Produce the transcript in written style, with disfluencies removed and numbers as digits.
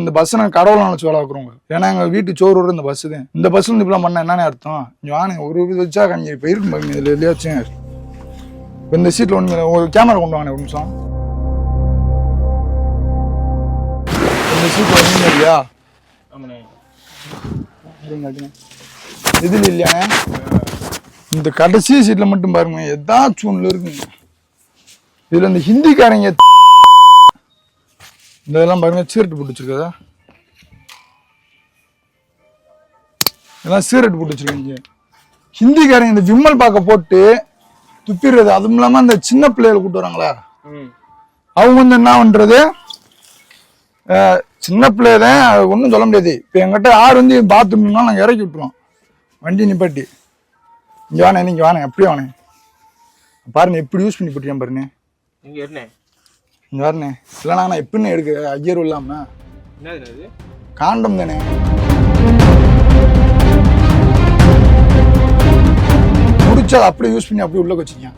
இந்த பஸ் நான் கடவுளை நினைச்சு வேலை வைக்கிறோங்க. ஏன்னா எங்க வீட்டு சோறு இந்த பஸ் தான். இந்த பஸ்ல இருந்து இப்பெல்லாம் பண்ண என்னன்னு அர்த்தம்? வாங்க ஒரு வச்சா கஞ்சி இப்ப இருக்கு பாருங்க, இதுல இல்லையா வச்சுங்க. இந்த சீட்ல ஒண்ணு ஒரு கேமரா கொண்டு வாங்க ஒரு நிமிஷம். இந்த சீட்ல ஒண்ணு இல்லையா? இதுல இல்லையா? இந்த கடைசி சீட்ல மட்டும் பாருங்க, ஏதாச்சும் ஒண்ணுல இருக்குங்க. இதுல இந்த ஹிந்திக்காரங்க இதெல்லாம் பாருங்க, சீரட்டு போட்டு வச்சிருக்கதா, இதெல்லாம் சீரட்டு போட்டு வச்சிருக்கீங்க. ஹிந்திக்காரங்க இந்த விம்மல் பாக்க போட்டு துப்பிடுறது. அதுவும் இல்லாம அந்த சின்ன பிள்ளைகளை கூட்டு வராங்களா, அவங்க வந்து என்ன பண்றது, சின்ன பிள்ளைதான் ஒன்றும் சொல்ல முடியாது. இப்போ எங்கிட்ட யார் வந்து பாத்ரூம்னா நாங்கள் இறக்கி விட்டுருவோம், வண்டி நிப்பாட்டி. இங்கே வானே, நீங்கள் வானே, அப்படியே வானே பாருங்க, எப்படி யூஸ் பண்ணி போட்டிருக்கேன் பாருங்க. இங்க வரனே இல்லைண்ணா, நான் எப்படின்னு எடுக்க ஐயரும் இல்லாம காண்டம் தானே. முடிச்சா அப்படியே யூஸ் பண்ணி அப்படியே உள்ள வச்சுக்கேன்.